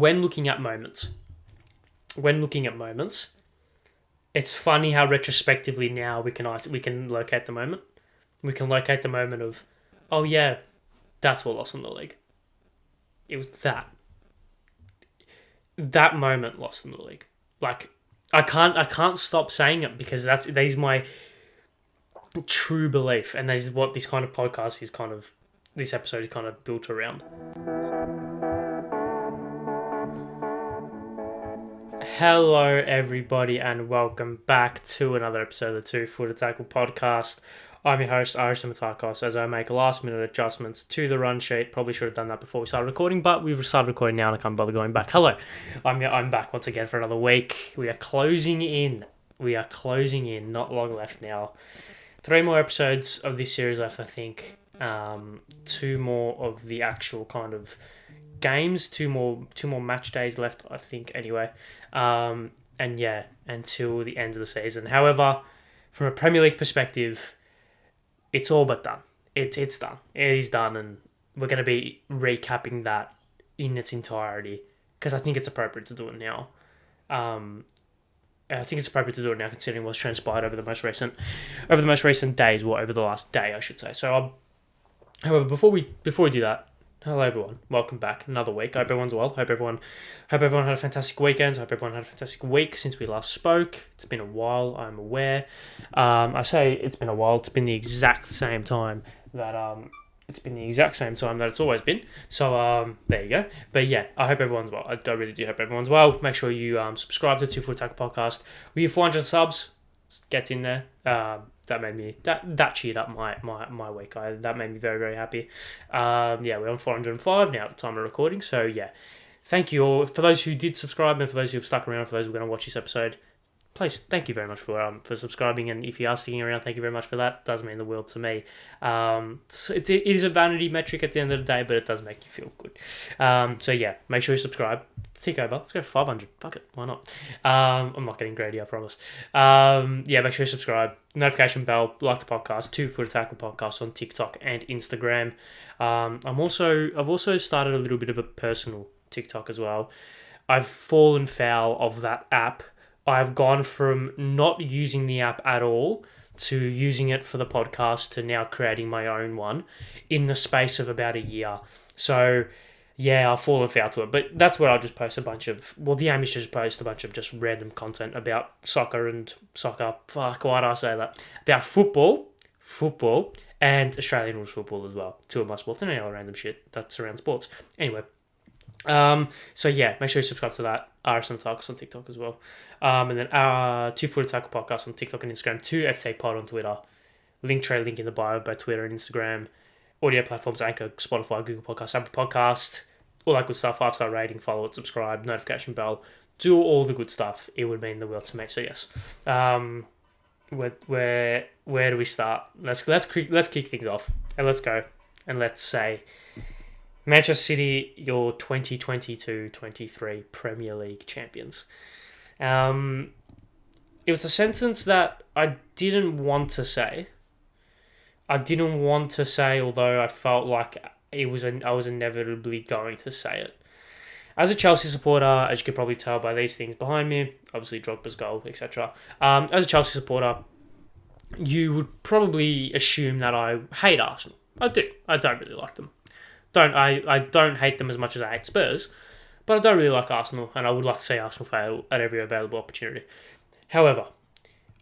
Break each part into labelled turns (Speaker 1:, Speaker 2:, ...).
Speaker 1: When looking at moments, it's funny how retrospectively now we can locate the moment. We can locate the moment of, oh yeah, that's what lost in the league. It was that moment lost in the league. Like, I can't stop saying it because that is my true belief, and that is what this kind of podcast is this episode is kind of built around. Hello, everybody, and welcome back to another episode of the Two Footer Tackle podcast. I'm your host, Ari Stamatakos, as I make last-minute adjustments to the run sheet. Probably should have done that before we started recording, but we've started recording now, and I can't bother going back. Hello, I'm back once again for another week. We are closing in. Not long left now. 3 more episodes of this series left, I think. 2 more of the actual kind of games, two more match days left, I think, anyway. And yeah, until the end of the season. However, from a Premier League perspective, it's all but done. It's done. It is done, and we're going to be recapping that in its entirety because I think it's appropriate to do it now. I think it's appropriate to do it now considering what's transpired over the most recent days, over the last day, I should say. So, however, before we do that, hello everyone, welcome back. Another week. I hope everyone's well. Hope everyone had a fantastic weekend. Hope everyone had a fantastic week since we last spoke. It's been a while, I'm aware. I say it's been a while. It's been the exact same time that it's always been. So there you go. But yeah, I hope everyone's well. I really do hope everyone's well. Make sure you subscribe to the Two Foot Tackle podcast. We have 400 subs. Get in there. That made me that cheered up my week. That made me very, very happy. Yeah, we're on 405 now at the time of recording. So yeah, thank you all for those who did subscribe and for those who have stuck around. For those who are going to watch this episode, please, thank you very much for subscribing. And if you are sticking around, thank you very much for that. It does mean the world to me. So it is a vanity metric at the end of the day, but it does make you feel good. So yeah, make sure you subscribe. Take over. Let's go for 500. Fuck it. Why not? I'm not getting greedy, I promise. Yeah, make sure you subscribe. Notification bell. Like the podcast. 2 Footer Tackle podcast on TikTok and Instagram. I've also started a little bit of a personal TikTok as well. I've fallen foul of that app. I've gone from not using the app at all to using it for the podcast to now creating my own one in the space of about a year. So yeah, I've fallen foul to it. But that's where I'll just post the aim is to just post a bunch of just random content about soccer. Fuck, why did I say that? About football, and Australian rules football as well. 2 of my sports and any other random shit that's around sports. Anyway. So yeah, make sure you subscribe to that. Ari Stamatakos on TikTok as well. And then 2 Footer Tackle podcast on TikTok and Instagram. 2FTPod on Twitter. Link in the bio by Twitter and Instagram. Audio platforms: Anchor, Spotify, Google Podcasts, Apple Podcast, all that good stuff. 5-star rating, follow it, subscribe, notification bell. Do all the good stuff. It would mean the world to me. So yes. Where do we start? Let's kick things off and let's go and let's say, Manchester City, your 2022-23 Premier League champions. It was a sentence that I didn't want to say. Although I felt like I was inevitably going to say it. As a Chelsea supporter, as you could probably tell by these things behind me, obviously Drogba's goal, etc. As a Chelsea supporter, you would probably assume that I hate Arsenal. I do. I don't really like them. I don't hate them as much as I hate Spurs, but I don't really like Arsenal, and I would like to see Arsenal fail at every available opportunity. However,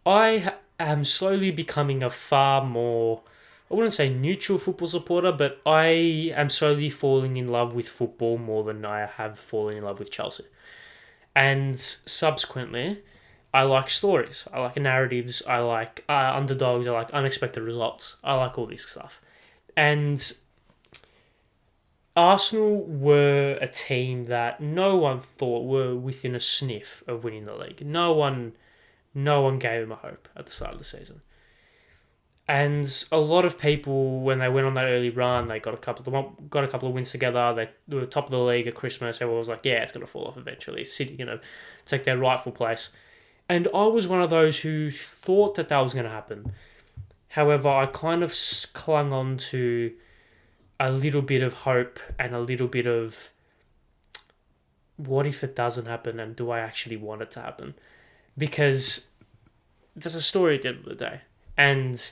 Speaker 1: I am slowly becoming a far more, I wouldn't say neutral football supporter, but I am slowly falling in love with football more than I have fallen in love with Chelsea. And subsequently, I like stories, I like narratives, I like underdogs, I like unexpected results, I like all this stuff. And Arsenal were a team that no one thought were within a sniff of winning the league. No one gave them a hope at the start of the season. And a lot of people, when they went on that early run, they got a couple of wins together. They were top of the league at Christmas. Everyone was like, yeah, it's going to fall off eventually. City, take their rightful place. And I was one of those who thought that was going to happen. However, I kind of clung on to a little bit of hope and a little bit of what if it doesn't happen, and do I actually want it to happen? Because there's a story at the end of the day, and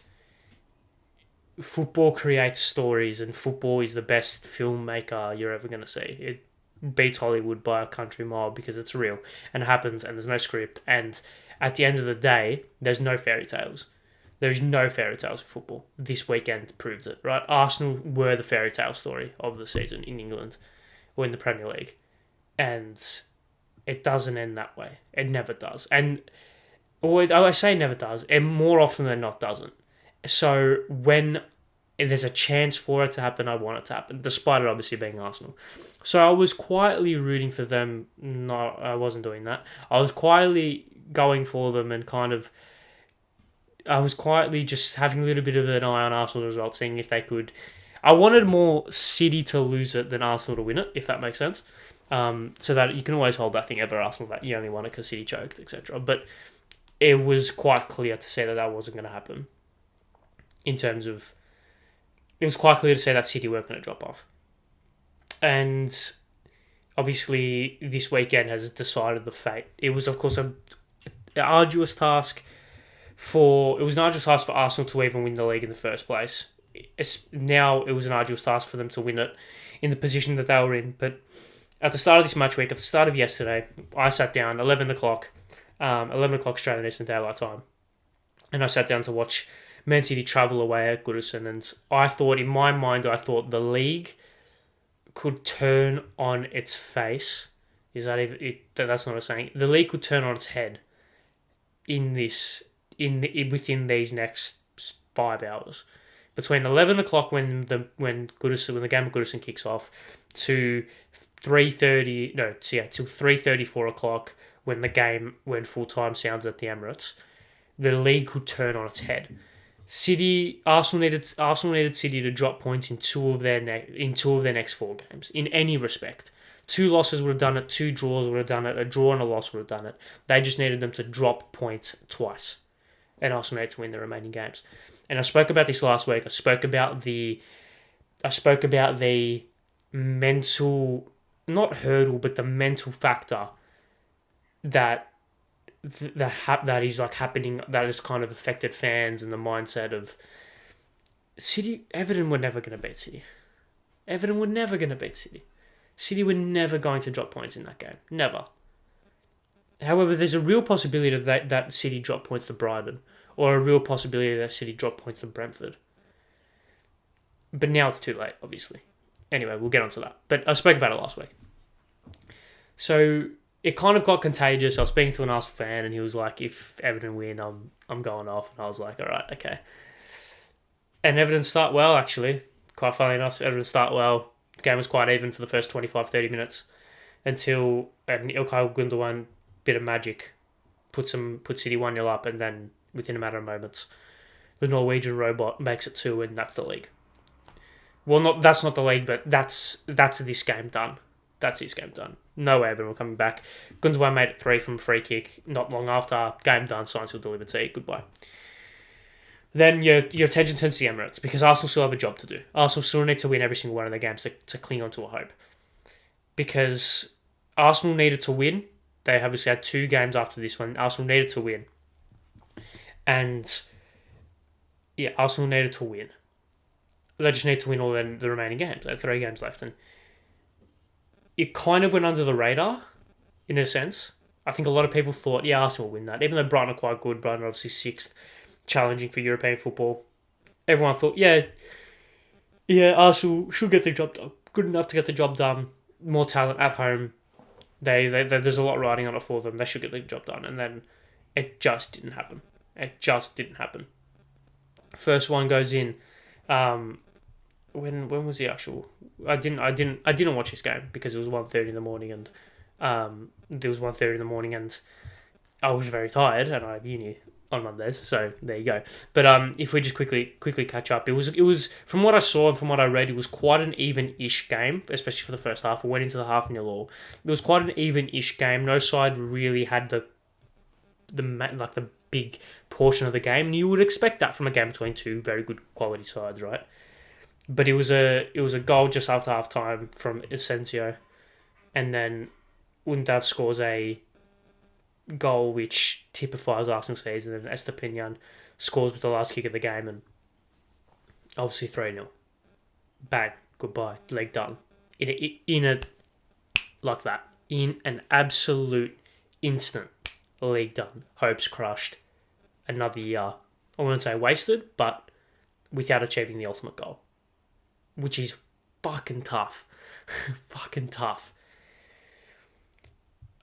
Speaker 1: football creates stories, and football is the best filmmaker you're ever going to see. It beats Hollywood by a country mile because it's real and it happens, and there's no script. And at the end of the day, there's no fairy tales. There's no fairy tales in football. This weekend proved it, right? Arsenal were the fairy tale story of the season in England or in the Premier League. And it doesn't end that way. It never does. And I say never does. It more often than not doesn't. So when there's a chance for it to happen, I want it to happen, despite it obviously being Arsenal. So I was quietly rooting for them. No, I wasn't doing that. I was quietly going for them and I was quietly just having a little bit of an eye on Arsenal's results, seeing if they could. I wanted more City to lose it than Arsenal to win it, if that makes sense. So that you can always hold that thing over Arsenal that you only won it because City choked, etc. But it was quite clear to say that wasn't going to happen. It was quite clear to say that City weren't going to drop off. And obviously this weekend has decided the fate. It was, of course, an arduous task for Arsenal to even win the league in the first place. It was an arduous task for them to win it in the position that they were in. But at the start of this match week, at the start of yesterday, I sat down 11 o'clock Australian Eastern Daylight Time, and I sat down to watch Man City travel away at Goodison, and in my mind, the league could turn on its face. Is that even? That's not a saying. The league could turn on its head within these next 5 hours, between 11 o'clock when the game of Goodison kicks off, to 3:30. Till 3:30, 4 o'clock when full time sounds at the Emirates. The league could turn on its head. Arsenal needed City to drop points in two of their next 4 games in any respect. 2 losses would have done it. 2 draws would have done it. A draw and a loss would have done it. They just needed them to drop points twice, and Arsenal needed to win the remaining games. And I spoke about this last week. I spoke about the mental, not hurdle, but the mental factor that is like happening, that has kind of affected fans, and the mindset of City. Everton were never going to beat City. Everton were never going to beat City. City were never going to drop points in that game. Never. However, there's a real possibility that City drop points to Brighton, or a real possibility that City drop points to Brentford. But now it's too late, obviously. Anyway, we'll get onto that. But I spoke about it last week. So it kind of got contagious. I was speaking to an Arsenal fan, and he was like, if Everton win, I'm going off. And I was like, all right, okay. And Everton start well, actually. Quite funny enough, Everton start well. The game was quite even for the first 25-30 minutes until an Ilkay Gundogan bit of magic put City 1-0 up, and then within a matter of moments, the Norwegian robot makes it 2, and that's the league. Well, that's not the league, but that's this game done. That's this game done. No way Everton were coming back. Gundogan made it 3 from a free kick not long after. Game done, signed, sealed, delivered. See, goodbye. Then your attention turns to the Emirates, because Arsenal still have a job to do. Arsenal still need to win every single one of their games to cling on to a hope. Because Arsenal needed to win. They obviously had 2 games after this one. Arsenal needed to win. And yeah, Arsenal needed to win. They just need to win all the remaining games. They have 3 games left. And it kind of went under the radar, in a sense. I think a lot of people thought, yeah, Arsenal will win that. Even though Brighton are quite good, Brighton are obviously 6th, challenging for European football. Everyone thought, yeah, Arsenal should get the job done. Good enough to get the job done. More talent at home. There's a lot riding on it for them. They should get the job done. And then it just didn't happen. First one goes in. When was the actual? I didn't watch this game because it was 1:30 in the morning, and it was 1:30 in the morning, and I was very tired, and I have uni on Mondays, so there you go. But if we just quickly catch up, it was from what I saw and from what I read, it was quite an even-ish game, especially for the first half. It went into the half nil all. It was quite an even-ish game. No side really had the big portion of the game, and you would expect that from a game between 2 very good quality sides, right? But it was a goal just after half time from Asensio, and then Undav scores a goal which typifies Arsenal season, and Estepinian scores with the last kick of the game, and obviously 3-0. Bang, goodbye, leg done. In a like that, in an absolute instant, league done, hopes crushed, another year. I wouldn't say wasted, but without achieving the ultimate goal, which is fucking tough, fucking tough.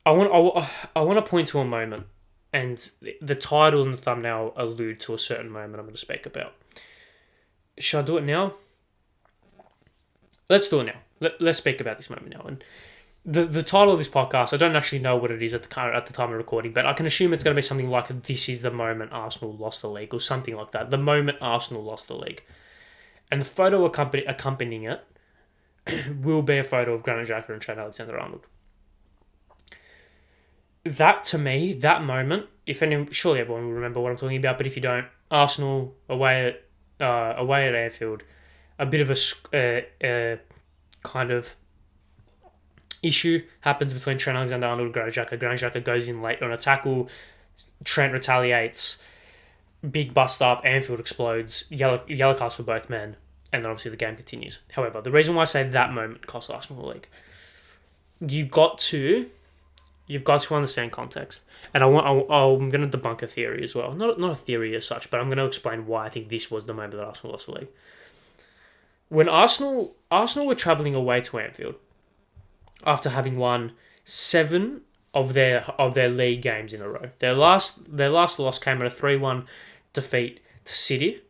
Speaker 1: I want to point to a moment, and the title and the thumbnail allude to a certain moment I'm going to speak about. Should I do it now? Let's do it now. Let's speak about this moment now. And the title of this podcast, I don't actually know what it is at the time of recording, but I can assume it's going to be something like "This is the moment Arsenal lost the league" or something like that. The moment Arsenal lost the league, and the photo accompanying it will be a photo of Granit Xhaka and Trent Alexander-Arnold. That, to me, that moment, surely everyone will remember what I'm talking about, but if you don't, Arsenal away at Anfield, a bit of a kind of issue happens between Trent Alexander-Arnold and Granit Xhaka. Granit Xhaka goes in late on a tackle, Trent retaliates, big bust up, Anfield explodes, yellow cards for both men, and then obviously the game continues. However, the reason why I say that moment cost Arsenal the league, you've got to understand context, and I'm going to debunk a theory as well. Not a theory as such, but I'm going to explain why I think this was the moment that Arsenal lost the league. When Arsenal were travelling away to Anfield after having won 7 of their league games in a row, their last loss came at a 3-1 defeat to City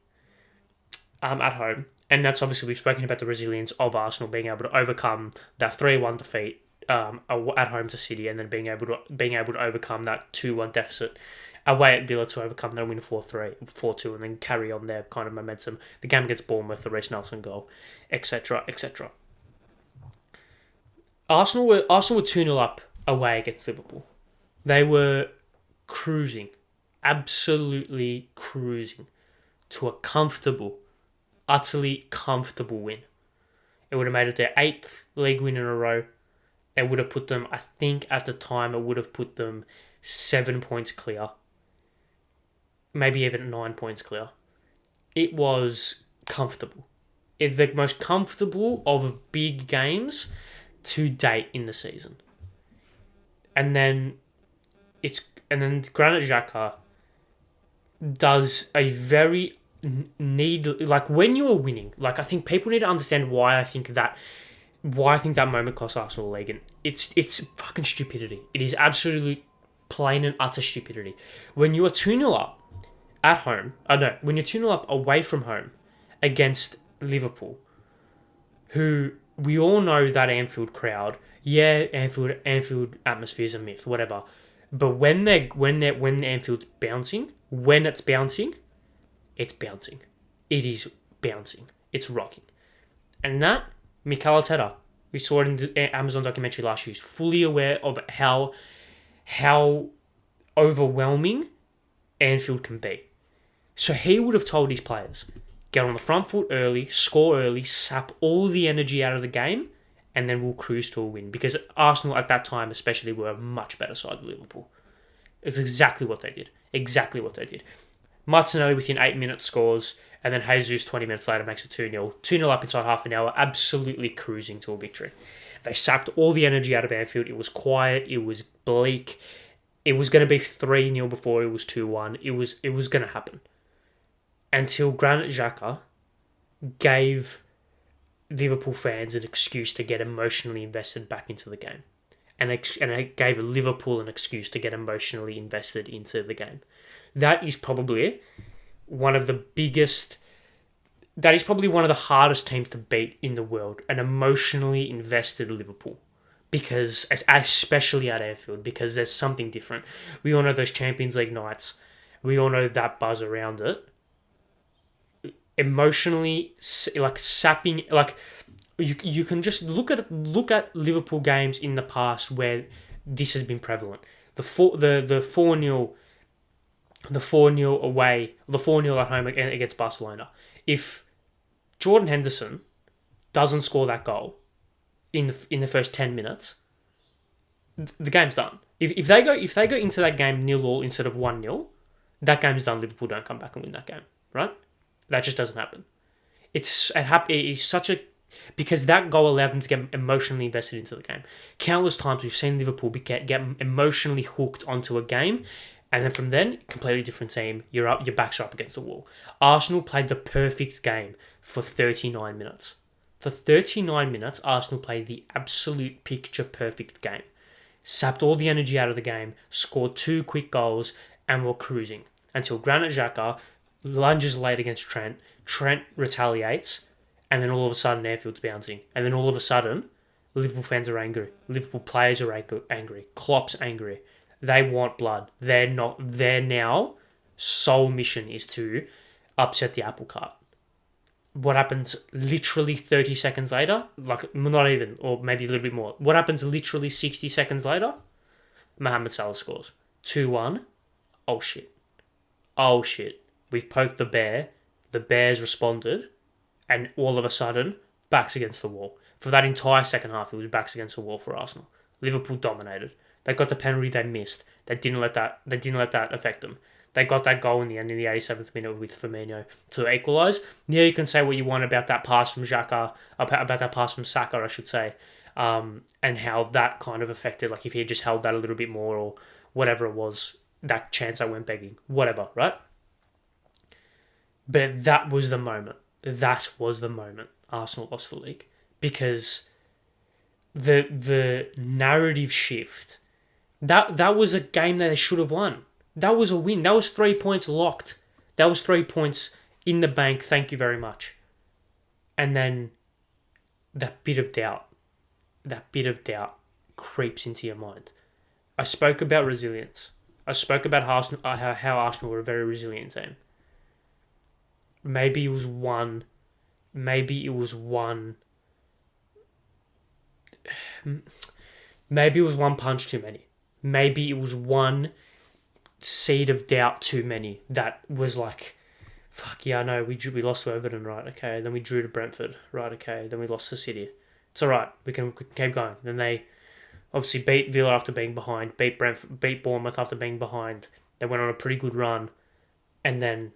Speaker 1: at home, and that's obviously, we've spoken about the resilience of Arsenal being able to overcome that 3-1 defeat at home to City, and then being able to overcome that 2-1 deficit away at Villa to overcome their win 4-2, and then carry on their kind of momentum. The game against Bournemouth, the Reece Nelson goal, etc., etc. Arsenal were 2-0 up away against Liverpool. They were cruising, absolutely cruising, to a comfortable, utterly comfortable win. It would have made it their 8th league win in a row. It would have put them, I think at the time, it would have put them 7 points clear. Maybe even 9 points clear. It was comfortable. It's the most comfortable of big games to date in the season. And then Granit Xhaka does a very when you are winning, I think people need to understand why I think that moment cost Arsenal the league, and it's fucking stupidity. It is absolutely plain and utter stupidity. When you are 2-0 up at home, when you're 2-0 up away from home against Liverpool, who we all know that Anfield crowd, Anfield atmosphere is a myth, whatever. But when Anfield's bouncing, it's bouncing. It is bouncing. It's rocking. And that, Mikel Arteta, we saw it in the Amazon documentary last year, is fully aware of how overwhelming Anfield can be. So he would have told his players, get on the front foot early, score early, sap all the energy out of the game, and then we'll cruise to a win. Because Arsenal at that time especially were a much better side than Liverpool. It's exactly what they did. Martinelli within 8 minutes scores, and then Jesus 20 minutes later makes it 2-0. 2-0 up inside half an hour, absolutely cruising to a victory. They sapped all the energy out of Anfield. It was quiet, it was bleak. It was going to be 3-0 before it was 2-1. It was going to happen. Until Granit Xhaka gave Liverpool fans an excuse to get emotionally invested back into the game. And it gave Liverpool an excuse to get emotionally invested into the game. That is probably one of the hardest teams to beat in the world, an emotionally invested Liverpool. Because, especially at Anfield, because there's something different. We all know those Champions League nights. We all know that buzz around it. Emotionally, sapping, you can just look at Liverpool games in the past where this has been prevalent. The 4-0 away, the 4-0 at home against Barcelona. If Jordan Henderson doesn't score that goal in the first 10 minutes, the game's done. If they go into that game 0-0 instead of 1-0, that game's done. Liverpool don't come back and win that game, right? That just doesn't happen. It is such a because that goal allowed them to get emotionally invested into the game. Countless times we've seen Liverpool get emotionally hooked onto a game, and then from then, completely different team. Your backs are up against the wall. Arsenal played the perfect game for 39 minutes. For 39 minutes, Arsenal played the absolute picture perfect game. Sapped all the energy out of the game, scored 2 quick goals, and were cruising until Granit Xhaka lunges late against Trent. Trent retaliates, and then all of a sudden Anfield's bouncing. And then all of a sudden, Liverpool fans are angry. Liverpool players are angry. Klopp's angry. They want blood. Their now sole mission is to upset the apple cart. What happens literally 30 seconds later? Like, not even, or maybe a little bit more. What happens literally 60 seconds later? Mohamed Salah scores. 2-1. Oh shit. We've poked the bear. The Bears responded. And all of a sudden, backs against the wall. For that entire second half, it was backs against the wall for Arsenal. Liverpool dominated. They got the penalty they missed. They didn't let that affect them. They got that goal in the end in the 87th minute with Firmino to equalise. Now you can say what you want about that pass from Xhaka, about that pass from Saka, I should say, and how that kind of affected, like if he had just held that a little bit more or whatever it was, that chance I went begging, whatever, right? But that was the moment. Arsenal lost the league because the narrative shift. That was a game that they should have won. That was a win. That was 3 points locked. That was 3 points in the bank. Thank you very much. And then that bit of doubt creeps into your mind. I spoke about resilience. I spoke about how Arsenal were a very resilient team. Maybe it was one punch too many. Maybe it was one seed of doubt too many that was like, fuck yeah, no, we lost to Everton, right? Okay, then we drew to Brentford, right? Okay, then we lost to City. It's all right, we can keep going. Then they obviously beat Villa after being behind, beat Bournemouth after being behind. They went on a pretty good run, and then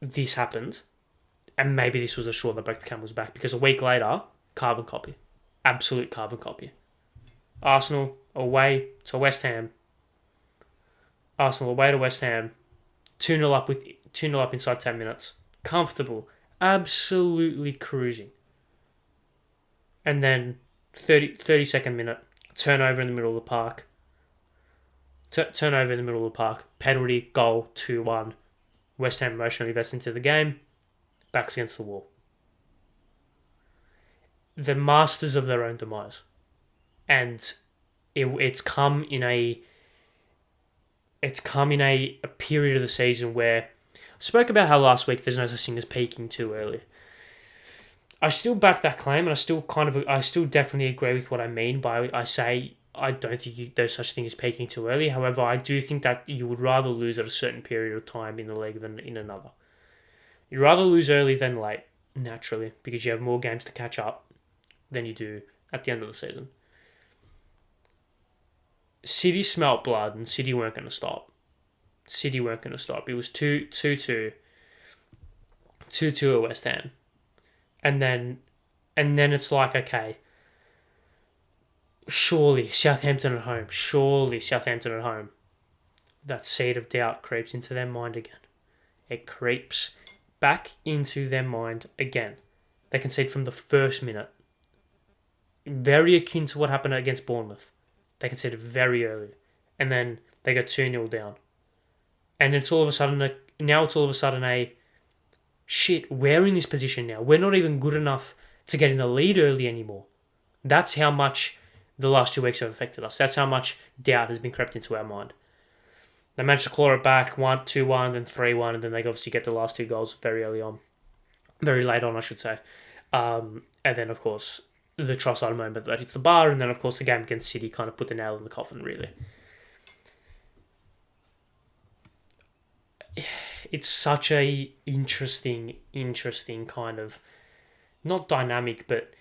Speaker 1: this happened, and maybe this was a straw that broke the camel's back because a week later, carbon copy, absolute carbon copy. Arsenal away to West Ham. 2-0 up inside 10 minutes. Comfortable. Absolutely cruising. And then 32nd minute, turnover in the middle of the park. Penalty, goal, 2-1. West Ham emotionally invest into the game. Backs against the wall. The masters of their own demise. And it's come in a period of the season where I spoke about how last week there's no such thing as peaking too early. I still back that claim, and I still definitely agree with what I mean by I say I don't think there's such thing as peaking too early. However, I do think that you would rather lose at a certain period of time in the league than in another. You'd rather lose early than late, naturally, because you have more games to catch up than you do at the end of the season. City smelt blood, and City weren't going to stop. It was 2-2 at West Ham. And then it's like, okay, surely Southampton at home. That seed of doubt creeps into their mind again. It creeps back into their mind again. They concede from the first minute. Very akin to what happened against Bournemouth. They conceded very early. And then they got 2-0 down. And it's all of a sudden a shit, we're in this position now. We're not even good enough to get in the lead early anymore. That's how much the last 2 weeks have affected us. That's how much doubt has been crept into our mind. They managed to claw it back, 2-1, then 3-1, and then they obviously get the last 2 goals very early on. Very late on, I should say. And then, of course, the Trossard moment that hits the bar, and then, of course, the game against City kind of put the nail in the coffin, really. It's such a interesting kind of, not dynamic, but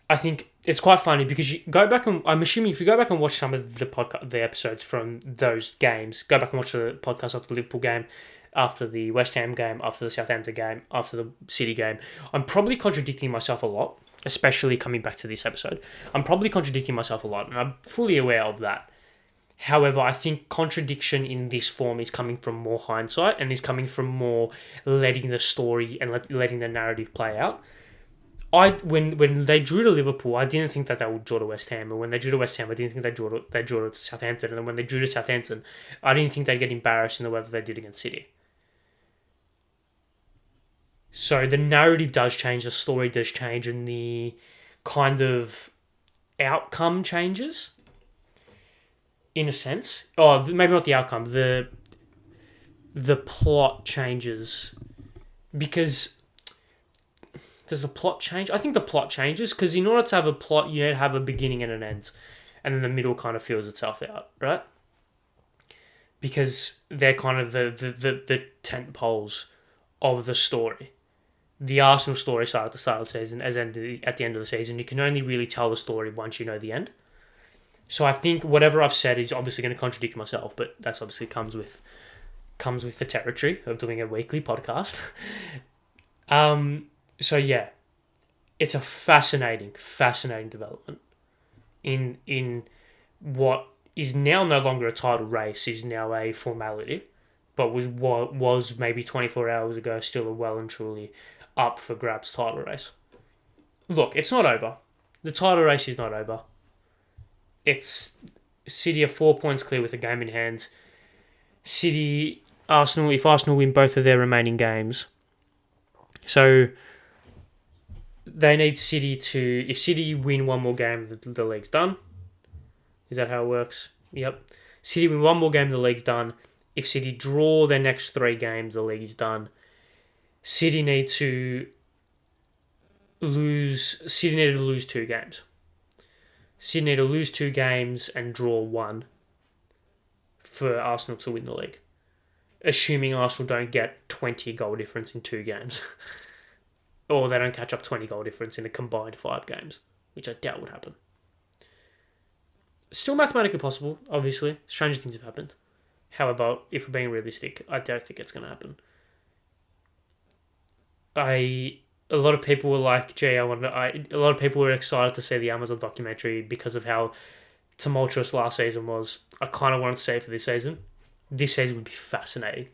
Speaker 1: I think it's quite funny because you go back and I'm assuming if you go back and watch some of the episodes from those games, go back and watch the podcast after the Liverpool game, after the West Ham game, after the Southampton game, after the City game. I'm probably contradicting myself a lot, especially coming back to this episode. I'm probably contradicting myself a lot, and I'm fully aware of that. However, I think contradiction in this form is coming from more hindsight and is coming from more letting the story and letting the narrative play out. When they drew to Liverpool, I didn't think that they would draw to West Ham. And when they drew to West Ham, I didn't think they drew to Southampton. And then when they drew to Southampton, I didn't think they'd get embarrassed in the way that they did against City. So the narrative does change, the story does change, and the kind of outcome changes, in a sense. Oh, maybe not the outcome. The plot changes. Because... does the plot change? I think the plot changes because in order to have a plot, you need to have a beginning and an end. And then the middle kind of fills itself out, right? Because they're kind of the tent poles of the story. The Arsenal story started at the start of the season, as ended at the end of the season. You can only really tell the story once you know the end. So I think whatever I've said is obviously going to contradict myself, but that's obviously comes with the territory of doing a weekly podcast. So yeah, it's a fascinating development in what is now no longer a title race, is now a formality, but was maybe 24 hours ago still a well and truly up for grabs title race. Look, it's not over. The title race is not over. It's City are 4 points clear with a game in hand. Arsenal, if Arsenal win both of their remaining games, so they need City to... if City win one more game, the league's done. Is that how it works? Yep. City win one more game, the league's done. If City draw their next 3 games, the league is done. City need to lose 2 games. City need to lose 2 games and draw 1 for Arsenal to win the league. Assuming Arsenal don't get 20 goal difference in 2 games. Or they don't catch up 20 goal difference in a combined 5 games, which I doubt would happen. Still mathematically possible, obviously. Stranger things have happened. However, if we're being realistic, I don't think it's going to happen. A lot of people were like, a lot of people were excited to see the Amazon documentary because of how tumultuous last season was. I kind of wanted to see it for this season. This season would be fascinating.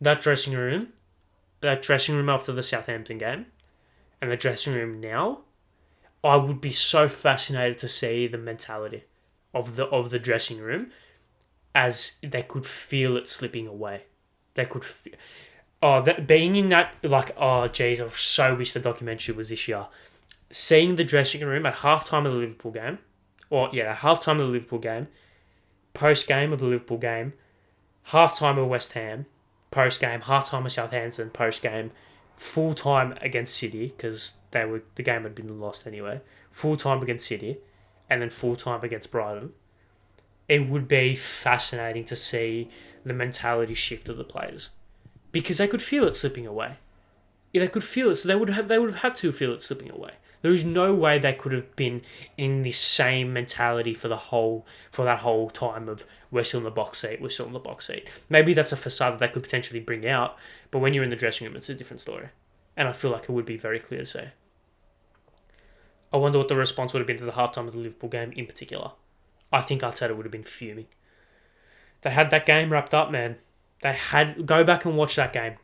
Speaker 1: That dressing room after the Southampton game, and the dressing room now, I would be so fascinated to see the mentality of the dressing room, as they could feel it slipping away. They could being in that, like, oh geez, I so wish the documentary was this year. Seeing the dressing room at halftime of the Liverpool game, post game of the Liverpool game, halftime of West Ham, post game, halftime of Southampton, post game, full time against City because the game had been lost anyway. Full time against City, and then full time against Brighton. It would be fascinating to see the mentality shift of the players, because they could feel it slipping away. Yeah, they could feel it, so they would have had to feel it slipping away. There is no way they could have been in the same mentality for that whole time of we're still in the box seat. Maybe that's a facade that they could potentially bring out, but when you're in the dressing room, it's a different story. And I feel like it would be very clear to say. I wonder what the response would have been to the halftime of the Liverpool game in particular. I think Arteta would have been fuming. They had that game wrapped up, man. Go back and watch that game.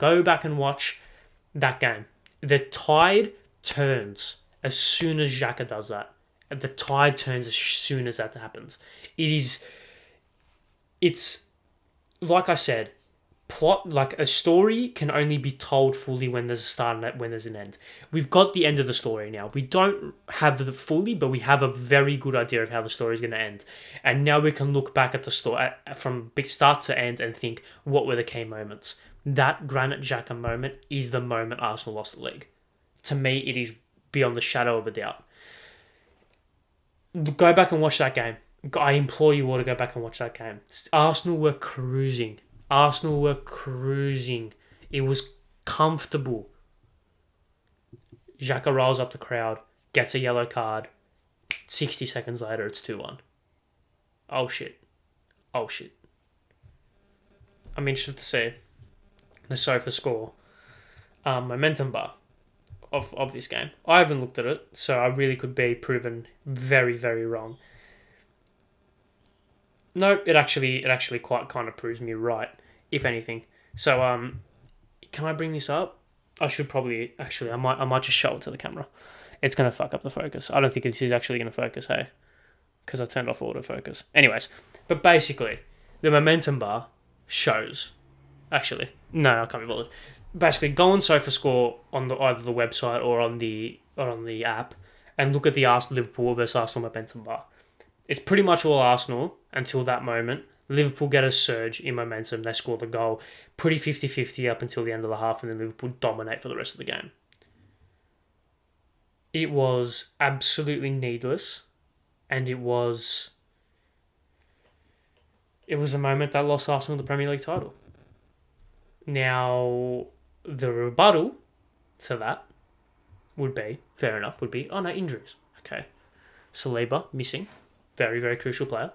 Speaker 1: The tide turns as soon as Xhaka does that. The tide turns as soon as that happens. It's like I said, like a story can only be told fully when there's a start and when there's an end. We've got the end of the story now. We don't have the fully, but we have a very good idea of how the story is going to end. And now we can look back at the story from big start to end and think, what were the key moments? That Granit Xhaka moment is the moment Arsenal lost the league. To me, it is beyond the shadow of a doubt. Go back and watch that game. I implore you all to go back and watch that game. Arsenal were cruising. It was comfortable. Xhaka rolls up the crowd, gets a yellow card, 60 seconds later, it's 2-1. Oh, shit. I'm interested to see the sofa score momentum bar of this game. I haven't looked at it, so I really could be proven very, very wrong. No, it actually quite kind of proves me right, if anything. So can I bring this up? I should probably I might just show it to the camera. It's gonna fuck up the focus. I don't think this is actually gonna focus, hey, because I turned off autofocus. Anyways, but basically, the momentum bar shows. Actually, no, I can't be bothered. Basically, go on SofaScore on either the website or on the app, and look at the Liverpool versus Arsenal momentum bar. It's pretty much all Arsenal until that moment. Liverpool get a surge in momentum. They score the goal. Pretty 50-50 up until the end of the half, and then Liverpool dominate for the rest of the game. It was absolutely needless, and it was a moment that lost Arsenal the Premier League title. Now, the rebuttal to that would be, oh no, injuries. Okay. Saliba, missing. Very, very crucial player.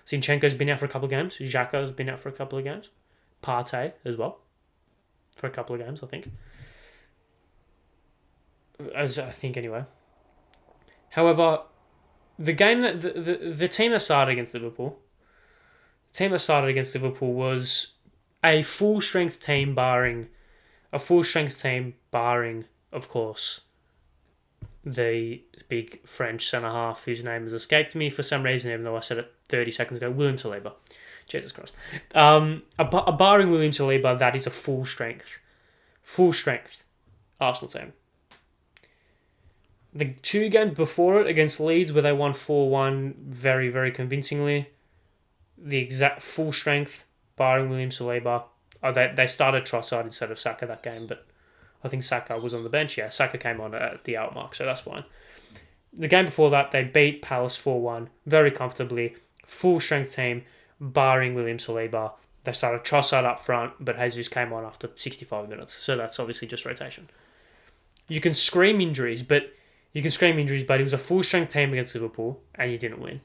Speaker 1: Zinchenko's been out for a couple of games. Xhaka's been out for a couple of games. Partey as well. For a couple of games, I think. As I think, anyway. However, the game that the team that started against Liverpool, was a full strength team barring, of course, the big French centre half whose name has escaped me for some reason, even though I said it 30 seconds ago. William Saliba. Jesus Christ. Barring William Saliba, that is a full strength Arsenal team. The 2 games before it against Leeds, where they won 4-1 very, very convincingly, the exact full strength, barring William Saliba. They started Trossard instead of Saka that game, but I think Saka was on the bench. Yeah, Saka came on at the out mark, so that's fine. The game before that, they beat Palace 4-1 very comfortably. Full strength team, barring William Saliba. They started Trossard up front, but Jesus came on after 65 minutes, so that's obviously just rotation. You can scream injuries, but it was a full strength team against Liverpool, and you didn't win,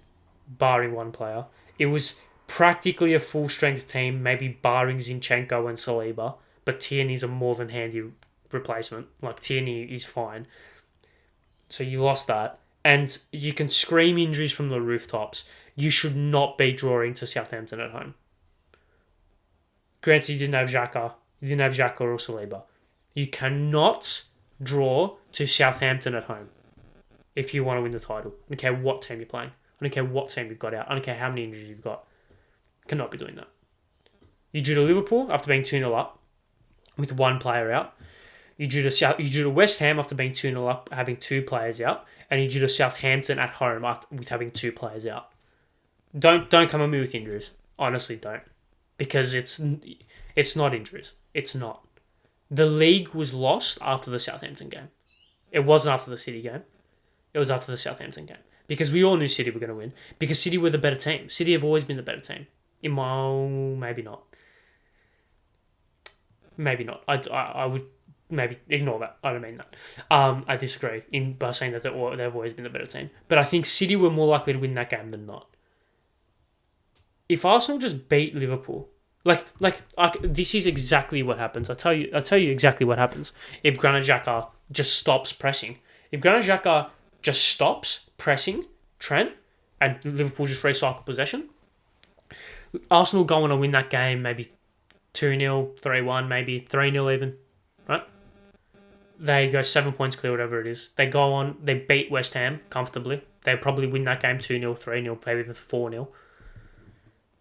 Speaker 1: barring one player. It was practically a full strength team, maybe barring Zinchenko and Saliba, but Tierney's a more than handy replacement. Like, Tierney is fine. So you lost that. And you can scream injuries from the rooftops. You should not be drawing to Southampton at home. Granted, you didn't have Xhaka. or Saliba. You cannot draw to Southampton at home if you want to win the title. I don't care what team you're playing. I don't care what team you've got out. I don't care how many injuries you've got. Cannot be doing that. You drew to Liverpool after being 2-0 up with one player out. You drew to West Ham after being 2-0 up, having 2 players out. And you drew to Southampton at home with having 2 players out. Don't come at me with injuries. Honestly, don't. Because it's not injuries. It's not. The league was lost after the Southampton game. It wasn't after the City game. It was after the Southampton game. Because we all knew City were going to win. Because City were the better team. City have always been the better team. Maybe not. Maybe not. I would maybe ignore that. I don't mean that. I disagree by saying that they've always been the better team. But I think City were more likely to win that game than not. If Arsenal just beat Liverpool, this is exactly what happens. I'll tell you exactly what happens. If Granit Xhaka just stops pressing. If Granit Xhaka just stops pressing Trent and Liverpool just recycle possession, Arsenal go on to win that game maybe 2-0, 3-1, maybe 3-0 even, right? They go 7 points clear, whatever it is. They go on, they beat West Ham comfortably. They probably win that game 2-0, 3-0, maybe even 4-0.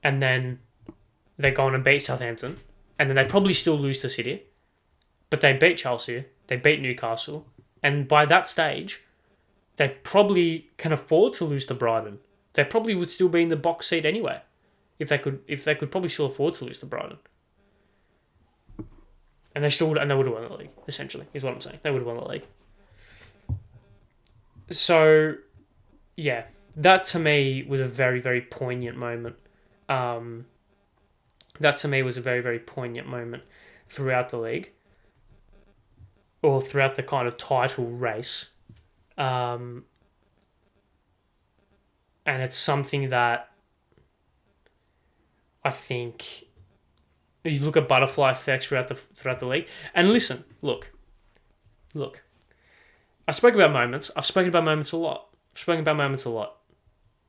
Speaker 1: And then they go on and beat Southampton. And then they probably still lose to City. But they beat Chelsea. They beat Newcastle. And by that stage, they probably can afford to lose to Brighton. They probably would still be in the box seat anyway. If they could probably still afford to lose to Brighton. And they would have won the league, essentially, is what I'm saying. They would have won the league. So, yeah, that to me was a very, very poignant moment. That to me was a very, very poignant moment throughout the league. Or throughout the kind of title race. And it's something that I think you look at butterfly effects throughout the league. And listen, look. I spoke about moments. I've spoken about moments a lot.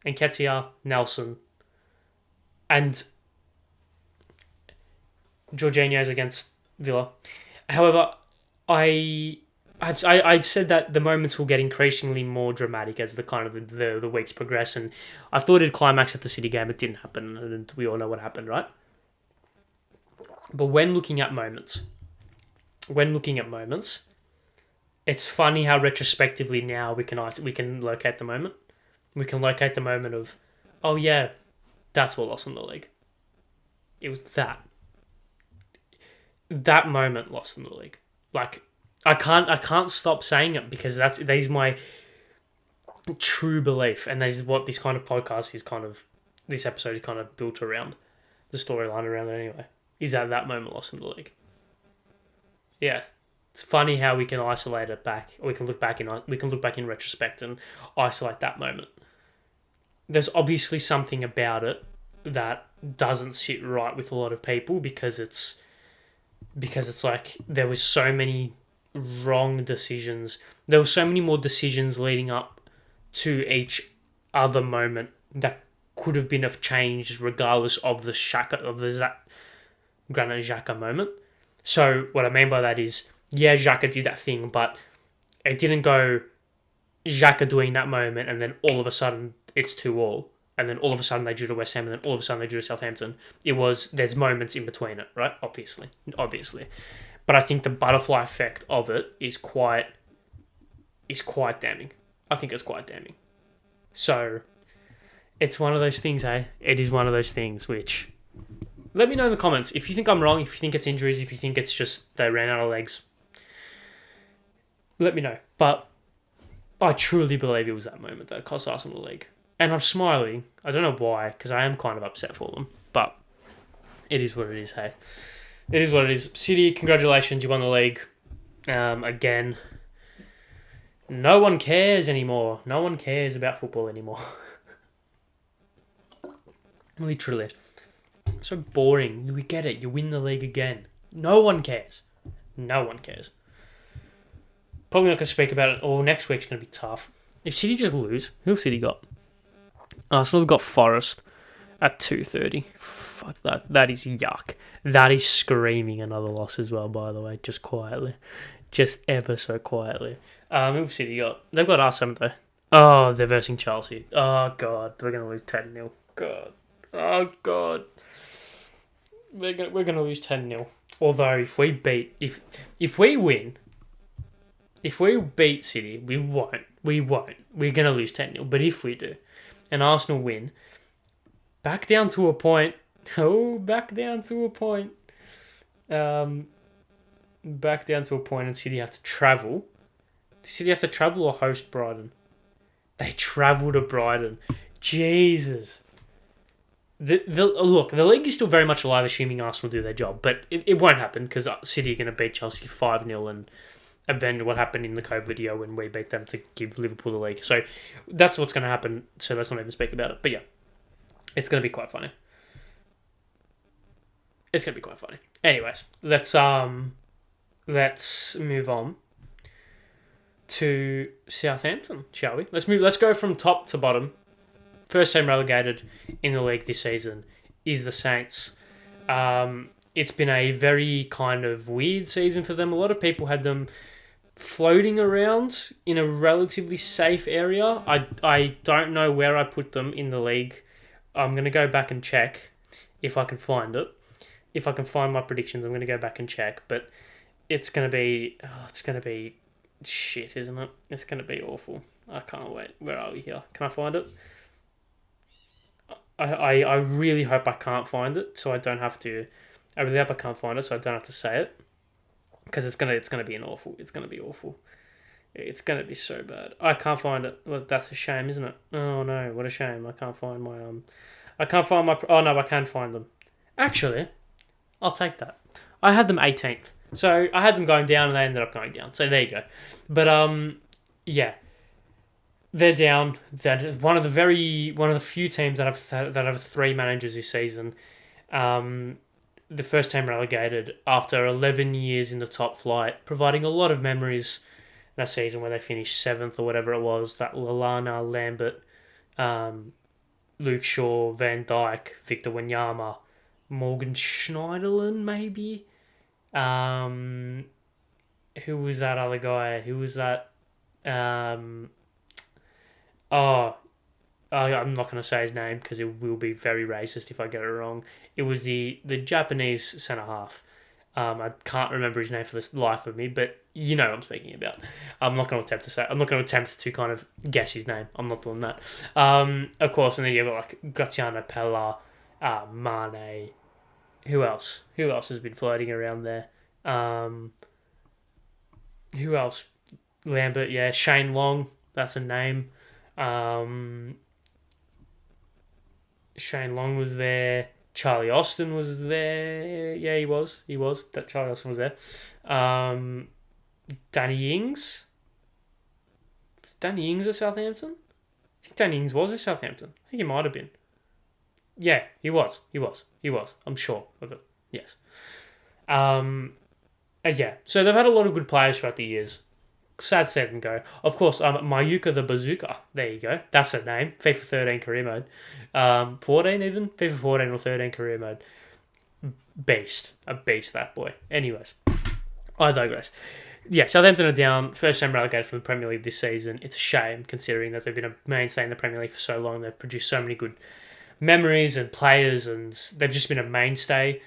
Speaker 1: Nketiah, Nelson, and Jorginho's against Villa. However, I said that the moments will get increasingly more dramatic as the weeks progress, and I thought it'd climax at the City game. It didn't happen, and we all know what happened, right? But when looking at moments, it's funny how retrospectively now we can locate the moment. We can locate the moment of, oh yeah, that's what lost in the league. It was that moment lost in the league. Like, I can't stop saying it because that is my true belief, and that is what this kind of podcast is this episode is kind of built around, the storyline around it anyway. Is that moment lost in the league? Yeah, it's funny how we can isolate it back. Or we can look back in retrospect and isolate that moment. There's obviously something about it that doesn't sit right with a lot of people because it's like there was so many wrong decisions. There were so many more decisions leading up to each other moment that could have been changed regardless of the Granit Xhaka moment. So what I mean by that is, yeah, Xhaka did that thing, but it didn't go Xhaka doing that moment and then all of a sudden it's 2-2, and then all of a sudden they drew to West Ham, and then all of a sudden they drew to Southampton. There's moments in between it, right? Obviously. But I think the butterfly effect of it is quite damning. I think it's quite damning. So it's one of those things, eh? It is one of those things which... Let me know in the comments if you think I'm wrong, if you think it's injuries, if you think it's just they ran out of legs. Let me know. But I truly believe it was that moment that cost Arsenal the league. And I'm smiling. I don't know why, because I am kind of upset for them. But it is what it is, hey. It is what it is. City, congratulations, you won the league. Again, no one cares anymore. No one cares about football anymore. Literally. So boring. We get it. You win the league again. No one cares. No one cares. Probably not going to speak about it. Or next week's going to be tough. If City just lose, who have City got? Arsenal have got Forest at 2:30. Fuck that. That is yuck. That is screaming another loss as well, by the way. Just quietly. Just ever so quietly. Who have City got? They've got us, haven't they? Oh, they're versing Chelsea. Oh, God. We're going to lose 10-0. God. Oh, God. We're gonna lose 10-0. Although if we beat City, we won't. We're gonna lose 10-0. But if we do, and Arsenal win, back down to a point. Oh, back down to a point. Back down to a point, and City have to travel. City have to travel or host Brighton. They travel to Brighton. Jesus. Look, the league is still very much alive, assuming Arsenal do their job, but it won't happen because City are going to beat Chelsea 5-0 and avenge what happened in the COVID video when we beat them to give Liverpool the league. So that's what's going to happen. So let's not even speak about it. But yeah, it's going to be quite funny. Anyways, let's move on to Southampton, shall we? Let's go from top to bottom. First team relegated in the league this season is the Saints. It's been a very kind of weird season for them. A lot of people had them floating around in a relatively safe area. I don't know where I put them in the league. I'm going to go back and check if I can find it. If I can find my predictions, I'm going to go back and check. But it's going to be shit, isn't it? It's going to be awful. I can't wait. Where are we here? Can I find it? I really hope I can't find it, so I don't have to. I really hope I can't find it, so I don't have to say it, because it's gonna be awful. It's gonna be awful. It's gonna be so bad. I can't find it. Well, that's a shame, isn't it? Oh no, what a shame. I can't find my Oh no, I can find them. Actually, I'll take that. I had them 18th, so I had them going down, and they ended up going down. So there you go. But yeah. they're down. That one of the few teams that have three managers this season. The first team relegated after 11 years in the top flight, providing a lot of memories that season where they finished seventh or whatever it was. That Lallana, Lambert, Luke Shaw, Van Dijk, Victor Wanyama, Morgan Schneiderlin, maybe. Who was that other guy? Who was that? Oh, I'm not going to say his name because it will be very racist if I get it wrong. It was the Japanese centre half. I can't remember his name for the life of me, but you know what I'm speaking about. I'm not going to attempt to say. I'm not going to attempt to kind of guess his name. I'm not doing that. Of course, and then you've got like Graziano Pella, Mane. Who else? Who else has been floating around there? Who else? Lambert, yeah. Shane Long, that's a name. Shane Long was there. Charlie Austin was there. Yeah, he was. That Charlie Austin was there. Danny Ings. Was Danny Ings at Southampton? I think Danny Ings was at Southampton. I think he might have been. Yeah, he was. I'm sure of it. Yes. Yeah. So they've had a lot of good players throughout the years. Sad to see them go. Of course, Mayuka the Bazooka. There you go. That's her name. FIFA 13 career mode. 14 even? FIFA 14 or 13 career mode. Beast. A beast, that boy. Anyways, I digress. Yeah, Southampton are down. First time relegated from the Premier League this season. It's a shame considering that they've been a mainstay in the Premier League for so long. They've produced so many good memories and players, and they've just been a mainstay.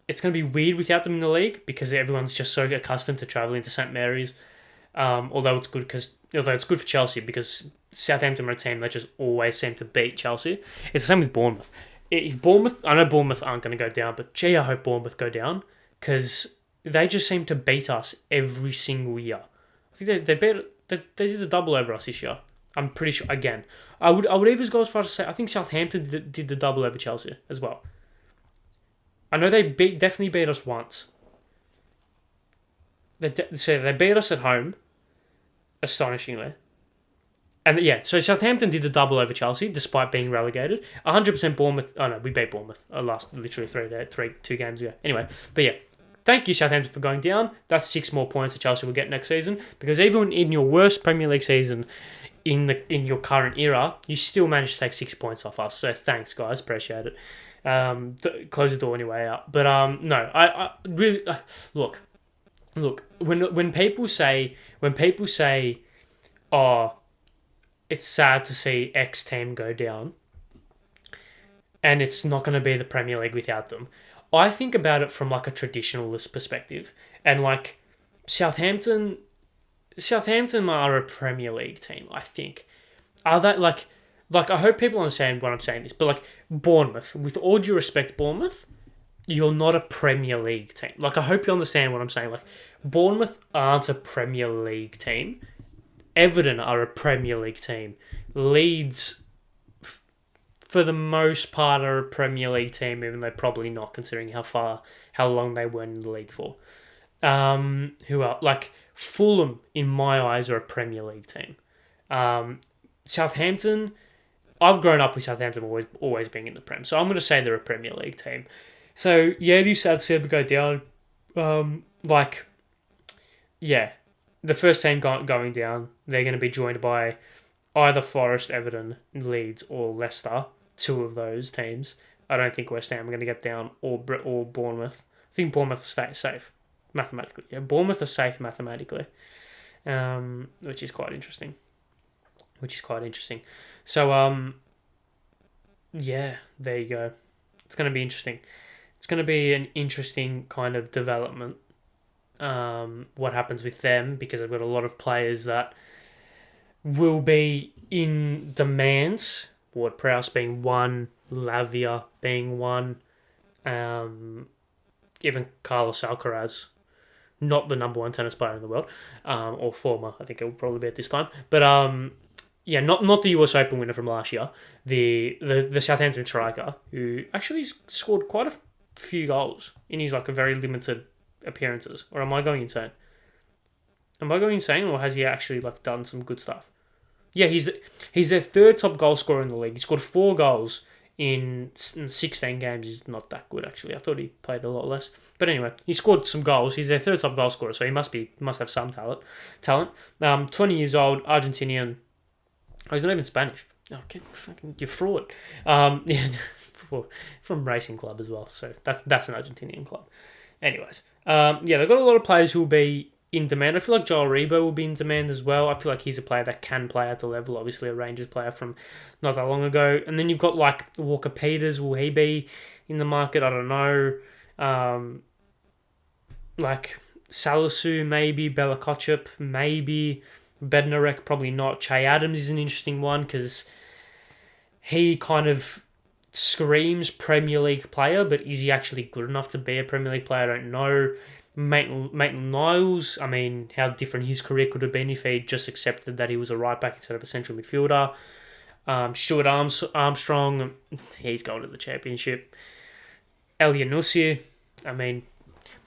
Speaker 1: It's going to be weird without them in the league because everyone's just so accustomed to travelling to St Mary's. Although it's good for Chelsea because Southampton are a team that just always seem to beat Chelsea. It's the same with Bournemouth. I know Bournemouth aren't going to go down, but gee, I hope Bournemouth go down because they just seem to beat us every single year. I think they did a double over us this year. I'm pretty sure. Again, I would even go as far as to say I think Southampton did the double over Chelsea as well. I know they definitely beat us once. They beat us at home, astonishingly. And yeah, so Southampton did the double over Chelsea despite being relegated. 100% Bournemouth. Oh no, we beat Bournemouth last literally 2 games ago. Anyway, but yeah, thank you Southampton for going down. That's 6 more points that Chelsea will get next season because even in your worst Premier League season, in your current era, you still managed to take 6 points off us. So thanks guys, appreciate it. Close the door on your way out. But no, I really look. When people say, oh, it's sad to see X team go down, and it's not going to be the Premier League without them. I think about it from like a traditionalist perspective, and like Southampton are a Premier League team. I think are that like. I hope people understand when I'm saying this, but like Bournemouth, with all due respect, Bournemouth, you're not a Premier League team. Like I hope you understand what I'm saying. Like Bournemouth aren't a Premier League team. Everton are a Premier League team. Leeds, for the most part, are a Premier League team, even though probably not, considering how long they were in the league for. Who are like Fulham, in my eyes, are a Premier League team. Southampton. I've grown up with Southampton always being in the Prem, so I'm going to say they're a Premier League team. So, yeah, it is sad to see them go down. The first team going down, they're going to be joined by either Forest, Everton, Leeds, or Leicester, 2 of those teams. I don't think West Ham are going to get down, or Bournemouth. I think Bournemouth are safe, mathematically. Yeah, Bournemouth are safe mathematically, which is quite interesting. So, yeah, there you go. It's going to be interesting. It's going to be an interesting kind of development, what happens with them, because I've got a lot of players that will be in demand. Ward-Prowse being one, Lavia being one, even Carlos Alcaraz, not the number 1 tennis player in the world, or former, I think it will probably be at this time, but yeah, not the US Open winner from last year, the Southampton striker, who actually scored quite a few goals in his like a very limited appearances. Or am I going insane? Am I going insane, or has he actually like done some good stuff? Yeah, he's their third top goal scorer in the league. He scored 4 goals in 16 games. He's not that good actually. I thought he played a lot less. But anyway, he scored some goals. He's their third top goal scorer, so he must have some talent. 20 years old, Argentinian. Oh, he's not even Spanish. Okay, fucking you're fraud. Yeah, from Racing Club as well. So that's an Argentinian club. Anyways, yeah, they've got a lot of players who will be in demand. I feel like Joel Rebo will be in demand as well. I feel like he's a player that can play at the level. Obviously, a Rangers player from not that long ago. And then you've got like Walker Peters. Will he be in the market? I don't know. Like Salisu, maybe. Bela Kotchup, maybe. Bednarek, probably not. Che Adams is an interesting one because he kind of screams Premier League player, but is he actually good enough to be a Premier League player? I don't know. Maitland-Niles, I mean, how different his career could have been if he just accepted that he was a right back instead of a central midfielder. Stuart Armstrong, he's going to the Championship. Elianusi, I mean,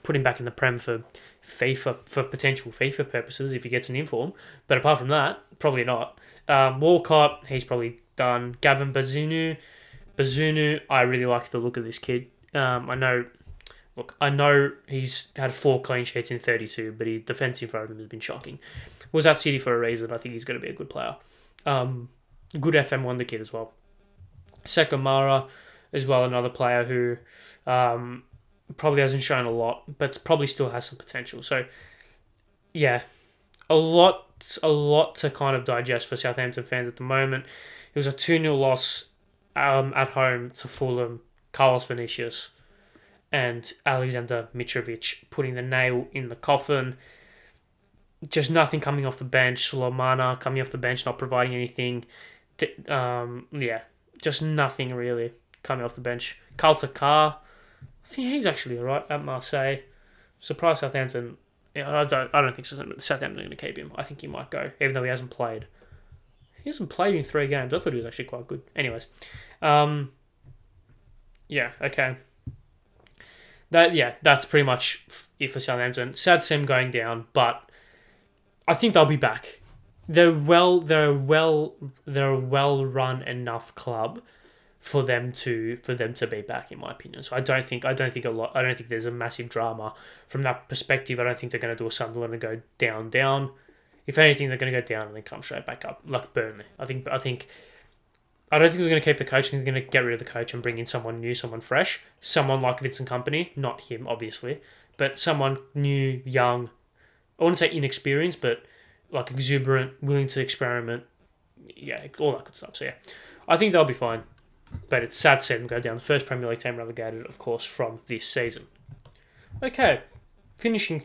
Speaker 1: put him back in the Prem for potential FIFA purposes if he gets an inform. But apart from that, probably not. Walcott, he's probably done. Gavin Bazunu, I really like the look of this kid. I know he's had 4 clean sheets in 32, but his defensive program has been shocking. Was at City for a reason. I think he's going to be a good player. Good FM wonder kid as well. Sekamara as well, another player who probably hasn't shown a lot, but probably still has some potential. So, yeah, a lot to kind of digest for Southampton fans at the moment. It was a 2-0 loss at home to Fulham. Carlos Vinicius and Alexander Mitrovic putting the nail in the coffin. Just nothing coming off the bench. Solomana coming off the bench, not providing anything. Just nothing really coming off the bench. Carlton Carr, I think he's actually alright at Marseille. Surprised Southampton. Yeah, I don't think Southampton are going to keep him. I think he might go, even though he hasn't played. He hasn't played in 3 games. I thought he was actually quite good. Anyways, yeah, okay. That's pretty much it for Southampton. Sad to see them going down, but I think they'll be back. They're a well run enough club for them to be back, in my opinion. So I don't think there's a massive drama from that perspective. I don't think they're going to do a Sunderland and go down. If anything, they're going to go down and then come straight back up, like Burnley. I don't think they're going to keep the coach. I think they're going to get rid of the coach and bring in someone new, someone fresh, someone like Vincent Kompany, not him, obviously, but someone new, young. I wouldn't say inexperienced, but like exuberant, willing to experiment. Yeah, all that good stuff. So yeah, I think they'll be fine. But it's sad to see them go down. The first Premier League team relegated, of course, from this season. Okay,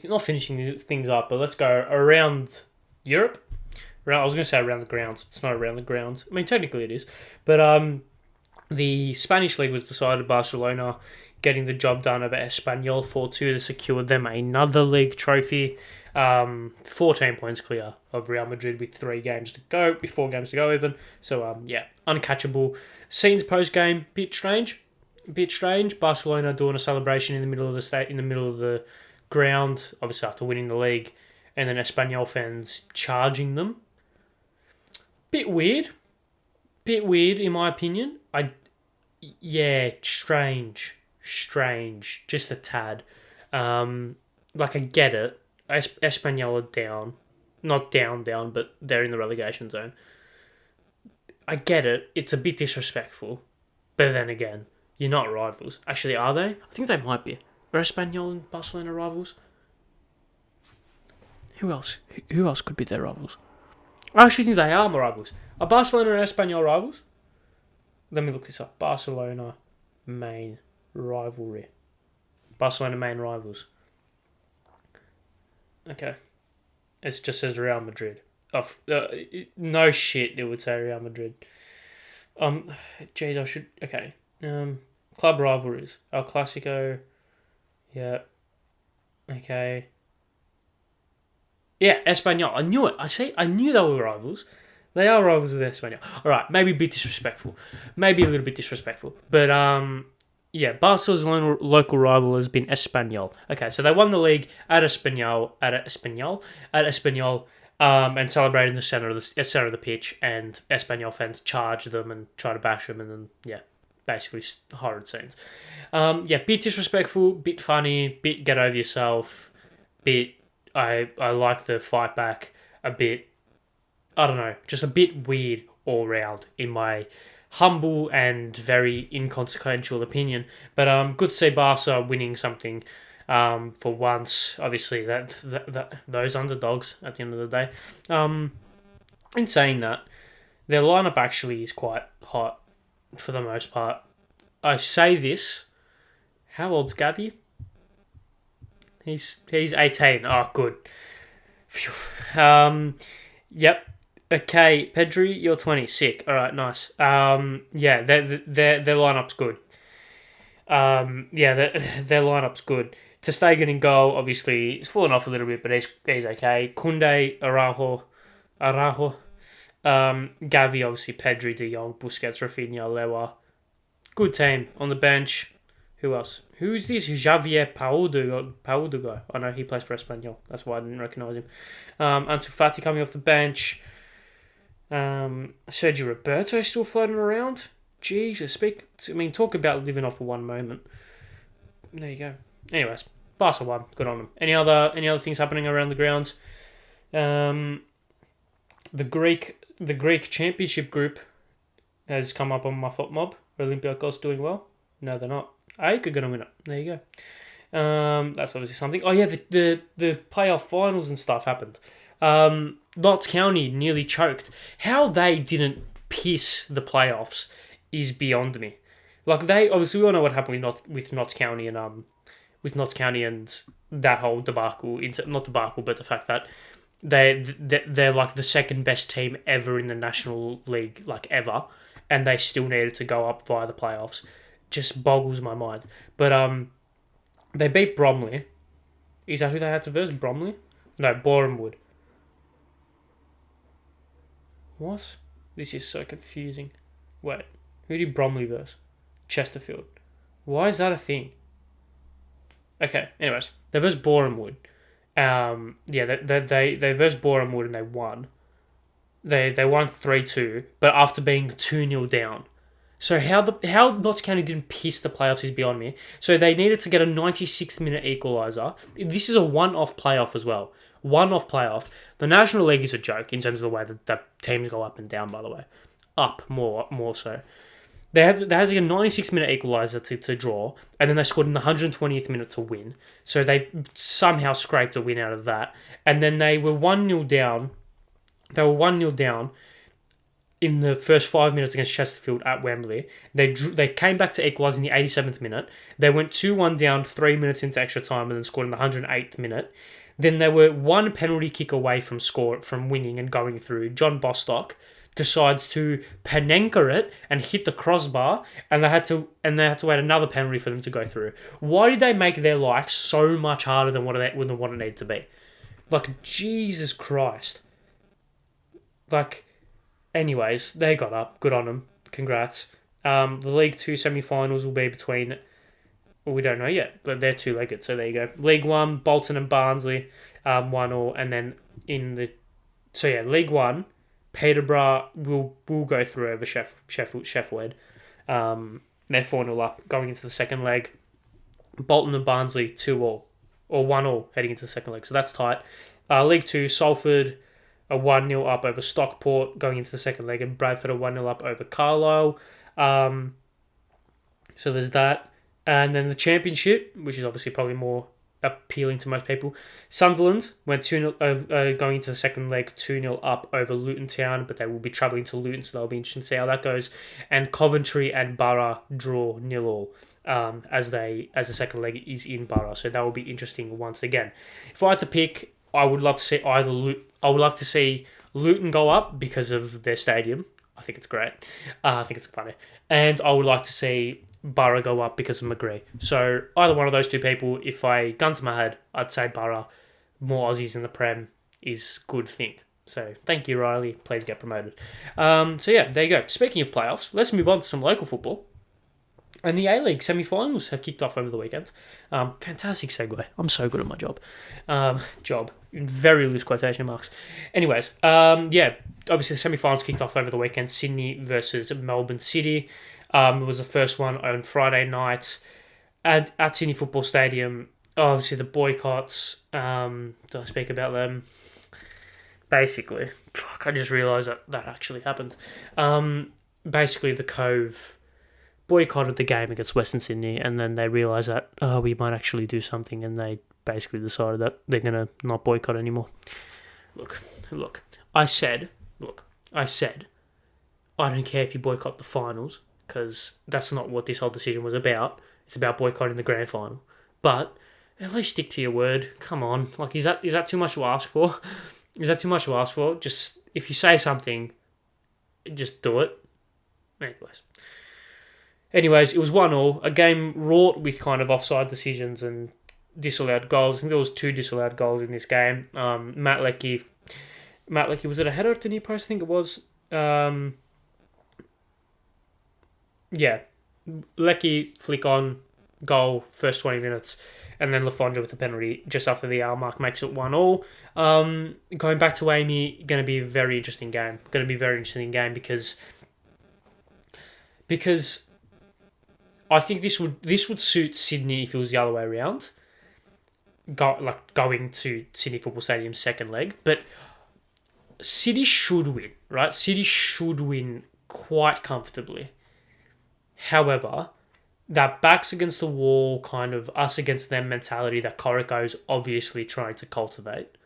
Speaker 1: not finishing things up, but let's go around Europe. I was going to say around the grounds. It's not around the grounds. I mean, technically it is. But the Spanish League was decided. Barcelona getting the job done over Espanyol 4-2 to secure them another league trophy. 14 points clear of Real Madrid with 4 games to go even. So, uncatchable. Scenes post-game, bit strange. Barcelona doing a celebration in the middle of the ground, obviously after winning the league, and then Espanyol fans charging them. Bit weird in my opinion. Strange, just a tad. Like I get it. Espanyol are down, not down, but they're in the relegation zone. I get it. It's a bit disrespectful, but then again, you're not rivals. Actually, are they? I think they might be. Are Espanyol and Barcelona rivals? Who else? Who else could be their rivals? I actually think they are rivals. Are Barcelona and Espanyol rivals? Let me look this up. Barcelona main rivalry. Barcelona main rivals. Okay. It just says Real Madrid. No shit, it would say Real Madrid. I should... Okay. Club rivalries. El Clasico. Yeah. Okay. Yeah, Espanyol. I knew it. I knew they were rivals. They are rivals with Espanyol. Alright, maybe a bit disrespectful. Maybe a little bit disrespectful. But, Barcelona's local rival has been Espanyol. Okay, so they won the league at Espanyol, and celebrated in the center of the pitch, and Espanyol fans charged them and tried to bash them, and then basically horrid scenes. Bit disrespectful, bit funny, bit get over yourself, bit I like the fight back, a bit, I don't know, just a bit weird all round in my humble and very inconsequential opinion. But good to see Barca winning something for once. Obviously, that those underdogs at the end of the day. In saying that, their lineup actually is quite hot for the most part. I say this. How old's Gavi? He's 18. Oh, good. Phew. Yep. Okay, Pedri, you're 20. Sick. All right, nice. Their lineup's good. Their lineup's good. Ter Stegen in goal, obviously, he's fallen off a little bit, but he's okay. Koundé, Araujo. Gavi, obviously, Pedri, De Jong, Busquets, Rafinha, Lewa. Good team. On the bench, who else? Who's this? Javier Paudugo. I know he plays for Espanyol. That's why I didn't recognise him. Ansu Fati coming off the bench. Sergio Roberto still floating around. Jesus, talk about living off of one moment. There you go. Anyways, Barca won. Good on them. Any other things happening around the grounds? The Greek Championship group has come up on my foot mob. Olympiacos doing well. No, they're not. AEK are going to win it. There you go. That's obviously something. Oh yeah, the playoff finals and stuff happened. Notts County nearly choked. How they didn't piss the playoffs is beyond me. Like, they obviously, we all know what happened with Notts County and that whole debacle. Not debacle, but the fact that they're like the second best team ever in the National League, like ever, and they still needed to go up via the playoffs. Just boggles my mind. But they beat Bromley. Is that who they had to verse? Bromley? No, Borehamwood. What? This is so confusing. Wait, who did Bromley verse? Chesterfield. Why is that a thing? Okay, anyways, they versed Borehamwood. They versed Borehamwood and they won. They won 3-2, but after being 2-0 down. So how Notts County didn't piss the playoffs is beyond me. So they needed to get a 96th-minute equaliser. This is a one-off playoff as well. One-off playoff. The National League is a joke in terms of the way that teams go up and down, by the way. Up, more so. They had to get a 96-minute equaliser to draw, and then they scored in the 120th minute to win. So they somehow scraped a win out of that. And then they were 1-0 down. In the first 5 minutes against Chesterfield at Wembley. They came back to equalise in the 87th minute. They went 2-1 down 3 minutes into extra time and then scored in the 108th minute. Then they were one penalty kick away from winning and going through. John Bostock decides to Panenka it and hit the crossbar, and they had to wait another penalty for them to go through. Why did they make their life so much harder than what it needed to be? Like, Jesus Christ. Like, anyways, they got up. Good on them. Congrats. The League 2 semi-finals will be between... Well, we don't know yet, but they're two-legged, so there you go. League 1, Bolton and Barnsley, 1-1, and then in the... So yeah, League 1, Peterborough will go through over Sheffield. They're 4-0 up going into the second leg. Bolton and Barnsley 2-2, or 1-1 heading into the second leg, so that's tight. League 2, Salford a 1-0 up over Stockport going into the second leg, and Bradford a 1-0 up over Carlisle. So there's that. And then the Championship, which is obviously probably more appealing to most people. Sunderland went 2-0 going into the second leg, 2-0 up over Luton Town, but they will be travelling to Luton, so that'll be interesting to see how that goes. And Coventry and Borough draw 0-0 as the second leg is in Borough, so that will be interesting once again. If I had to pick, I would love to see I would love to see Luton go up because of their stadium. I think it's great. I think it's funny, and I would like to see Borough go up because of McGree. So either one of those two people, if I gun to my head, I'd say Borough. More Aussies in the Prem is good thing. So thank you, Riley. Please get promoted. So yeah, there you go. Speaking of playoffs, let's move on to some local football. And the A-League semi-finals have kicked off over the weekend. Fantastic segue. I'm so good at my job. Job. In very loose quotation marks. Anyways, obviously the semi-finals kicked off over the weekend. Sydney versus Melbourne City. It was the first one on Friday night at Sydney Football Stadium. Obviously the boycotts. Do I speak about them? Basically. Fuck, I just realised that actually happened. Basically the Cove boycotted the game against Western Sydney, and then they realised that we might actually do something, and they basically decided that they're going to not boycott anymore. Look, I said I don't care if you boycott the finals, because that's not what this whole decision was about. It's about boycotting the grand final. But at least stick to your word. Come on. Like, is that too much to ask for? Is that too much to ask for? Just, if you say something, just do it. Anyways, it was 1-1, a game wrought with kind of offside decisions and disallowed goals. I think there was 2 disallowed goals in this game. Matt Leckie, was it a header to near post? I think it was. Leckie flick on, goal, first 20 minutes, and then Lafondra with the penalty just after the hour mark makes it 1-1. Going back to Amy, going to be a very interesting game. Because I think this would suit Sydney if it was the other way around. Going to Sydney Football Stadium's second leg. But City should win, right? City should win quite comfortably. However, that backs against the wall, kind of us against them mentality that Corico's obviously trying to cultivate.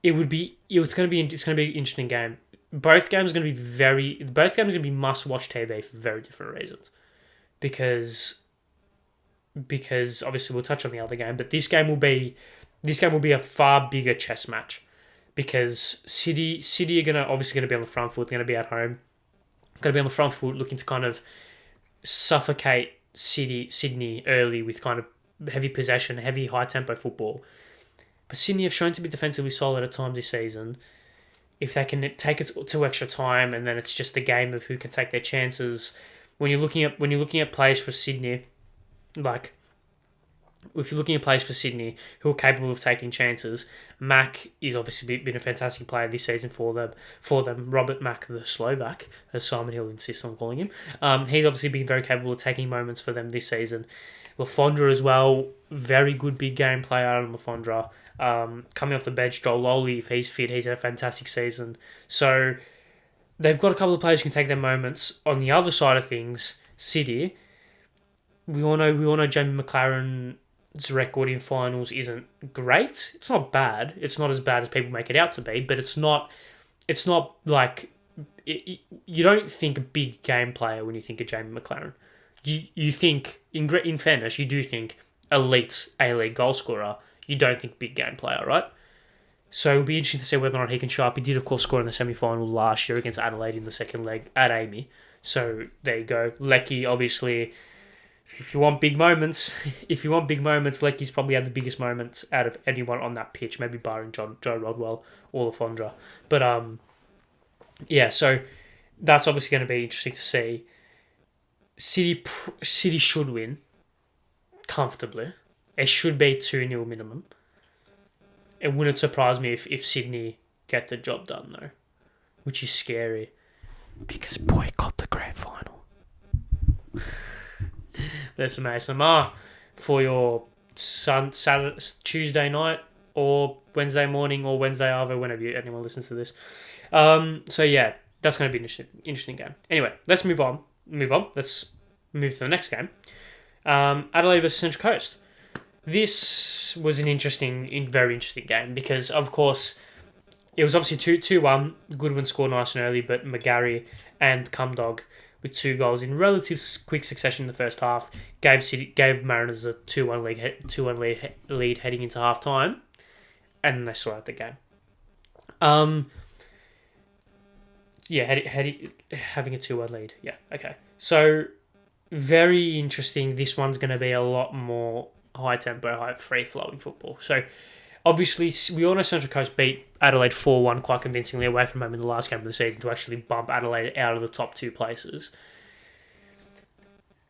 Speaker 1: It's going to be an interesting game. Both games are going to be must-watch TV for very different reasons. Because obviously we'll touch on the other game, but this game will be a far bigger chess match. Because City are obviously going to be on the front foot. They're going to be at home. Going to be on the front foot, looking to kind of suffocate Sydney early with kind of heavy possession, heavy high-tempo football. But Sydney have shown to be defensively solid at times this season. If they can take it to extra time, and then it's just a game of who can take their chances. When you're looking at players for Sydney, like if you're looking at players for Sydney who are capable of taking chances, Mack is obviously been a fantastic player this season for them. Robert Mack, the Slovak, as Simon Hill insists on calling him. He's obviously been very capable of taking moments for them this season. Lafondra as well, very good big game player out of Lafondra. Coming off the bench, Joel Lowley, if he's fit, he's had a fantastic season. So they've got a couple of players who can take their moments. On the other side of things, City, we all know Jamie McLaren's record in finals isn't great. It's not bad. It's not as bad as people make it out to be, but it's not like you don't think a big game player when you think of Jamie McLaren. You think, in fairness, you do think elite A-League goal scorer. You don't think big game player, right? So it'll be interesting to see whether or not he can show up. He did, of course, score in the semi-final last year against Adelaide in the second leg at Amy. So there you go. Leckie, obviously, if you want big moments, Leckie's probably had the biggest moments out of anyone on that pitch, maybe barring Joe Rodwell or Lafondra. But, so that's obviously going to be interesting to see. City should win comfortably. It should be 2-0 minimum. It wouldn't surprise me if Sydney get the job done, though. Which is scary. Because boycott the grand final. There's some ASMR for your Tuesday night or Wednesday morning or Wednesday after, whenever anyone listens to this. That's going to be an interesting game. Anyway, let's move on. Let's move to the next game. Adelaide versus Central Coast. This was very interesting game because, of course, it was obviously 2-1. Goodwin scored nice and early, but McGarry and Cumdog with 2 goals in relative quick succession in the first half gave Mariners a 2-1 lead heading into half time, and they saw out the game. Having a 2-1 lead. Yeah, okay. So, very interesting. This one's going to be a lot more high-tempo, free-flowing football. So, obviously, we all know Central Coast beat Adelaide 4-1 quite convincingly away from home in the last game of the season to actually bump Adelaide out of the top 2 places.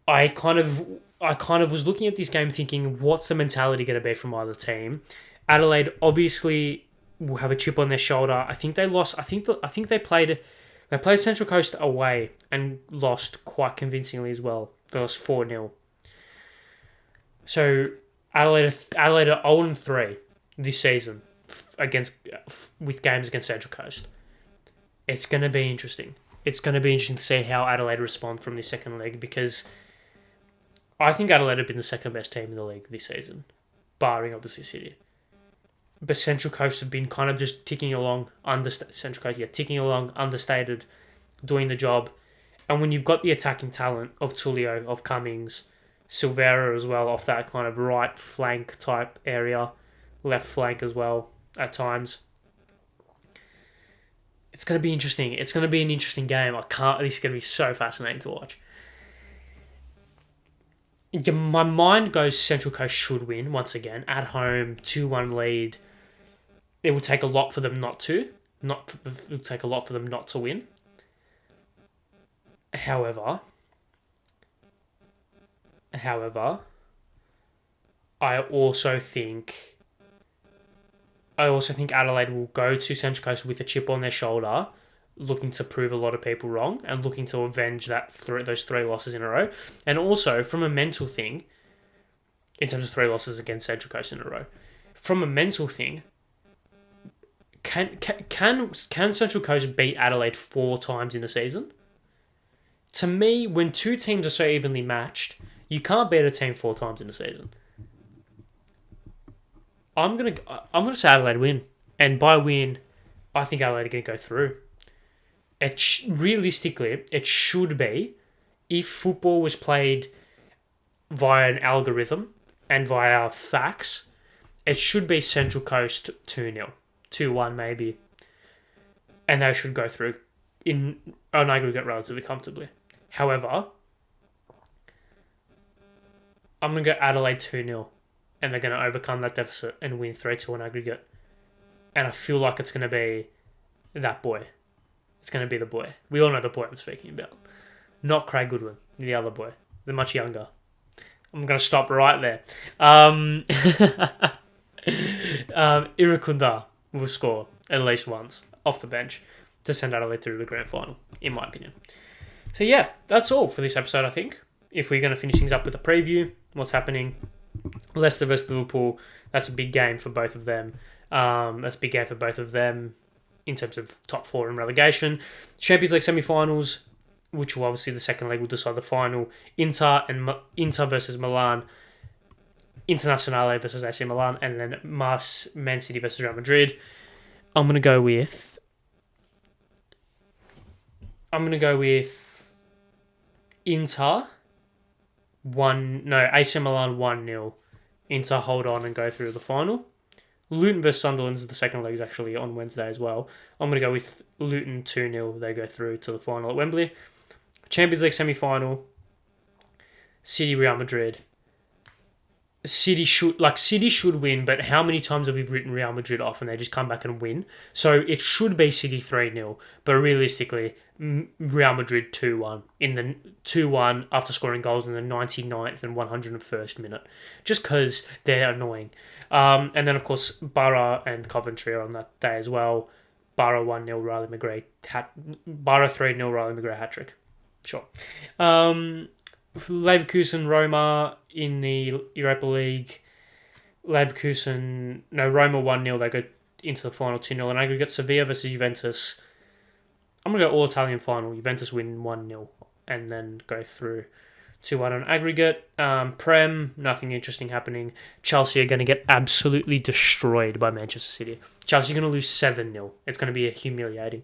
Speaker 1: I kind of was looking at this game thinking, what's the mentality going to be from either team? Adelaide obviously will have a chip on their shoulder. I think they lost. I think they played Central Coast away and lost quite convincingly as well. They lost 4-0. So Adelaide are 0-3 this season with games against Central Coast. It's going to be interesting. It's going to be interesting to see how Adelaide respond from this second leg, because I think Adelaide have been the second best team in the league this season, barring obviously City. But Central Coast have been kind of just ticking along, ticking along, understated, doing the job. And when you've got the attacking talent of Tulio, of Cummings, Silvera as well, off that kind of right flank type area, left flank as well at times, it's going to be interesting. It's going to be an interesting game. This is going to be so fascinating to watch. My mind goes Central Coast should win once again at home, 2-1 lead. It will take a lot for them not to. It will take a lot for them not to win. However, I also think Adelaide will go to Central Coast with a chip on their shoulder, looking to prove a lot of people wrong and looking to avenge those 3 losses in a row. And also, from a mental thing, in terms of 3 losses against Central Coast in a row, from a mental thing, can Central Coast beat Adelaide 4 times in a season? To me, when 2 teams are so evenly matched, you can't beat a team 4 times in a season. I'm gonna say Adelaide win, and by win, I think Adelaide are gonna go through. Realistically, it should be, if football was played via an algorithm and via facts, it should be Central Coast 2-0, 2-1 maybe, and they should go through in an aggregate relatively comfortably. However, I'm gonna go Adelaide 2-0. And they're going to overcome that deficit and win 3-2 on aggregate. And I feel like it's going to be that boy. It's going to be the boy. We all know the boy I'm speaking about. Not Craig Goodwin, the other boy. They're much younger. I'm going to stop right there. Irakunda will score at least once off the bench to send Adelaide through to the grand final, in my opinion. So yeah, that's all for this episode, I think. If we're going to finish things up with a preview, what's happening. Leicester versus Liverpool, that's a big game for both of them. In terms of top 4 in relegation. Champions League semi-finals, which will obviously the second leg will decide the final. Inter versus Milan. Internazionale versus AC Milan. And then Man City versus Real Madrid. I'm going to go with Inter. AC Milan 1-0. Inter hold on and go through the final. Luton versus Sunderland, the second leg is actually on Wednesday as well. I'm going to go with Luton 2-0. They go through to the final at Wembley. Champions League semi-final. City Real Madrid. City should win, but how many times have we written Real Madrid off and they just come back and win? So it should be City 3-0, but realistically, Real Madrid 2-1 in the 2-1 after scoring goals in the 99th and 101st minute, just because they're annoying. And then of course Borough and Coventry are on that day as well. Borough 1-0, Riley McGray Borough 3-0, Riley McGray hat trick. Sure. Leverkusen, Roma in the Europa League. Roma 1-0, they go into the final 2-0 and aggregate. Sevilla versus Juventus. I'm going to go all Italian final. Juventus win 1-0 and then go through 2-1 on aggregate. Prem, nothing interesting happening. Chelsea are going to get absolutely destroyed by Manchester City. Chelsea are going to lose 7-0. It's going to be humiliating.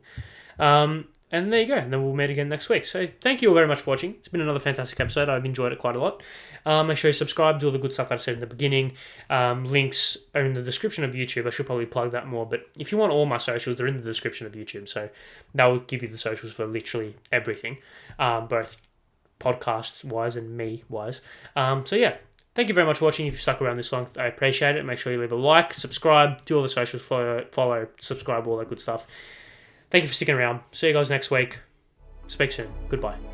Speaker 1: And there you go. And then we'll meet again next week. So thank you all very much for watching. It's been another fantastic episode. I've enjoyed it quite a lot. Make sure you subscribe, do all the good stuff that I said in the beginning. Links are in the description of YouTube. I should probably plug that more. But if you want all my socials, they're in the description of YouTube. So that will give you the socials for literally everything, both podcast-wise and me-wise. So yeah, thank you very much for watching. If you stuck around this long, I appreciate it. Make sure you leave a like, subscribe, do all the socials, follow, subscribe, all that good stuff. Thank you for sticking around. See you guys next week. Speak soon. Goodbye.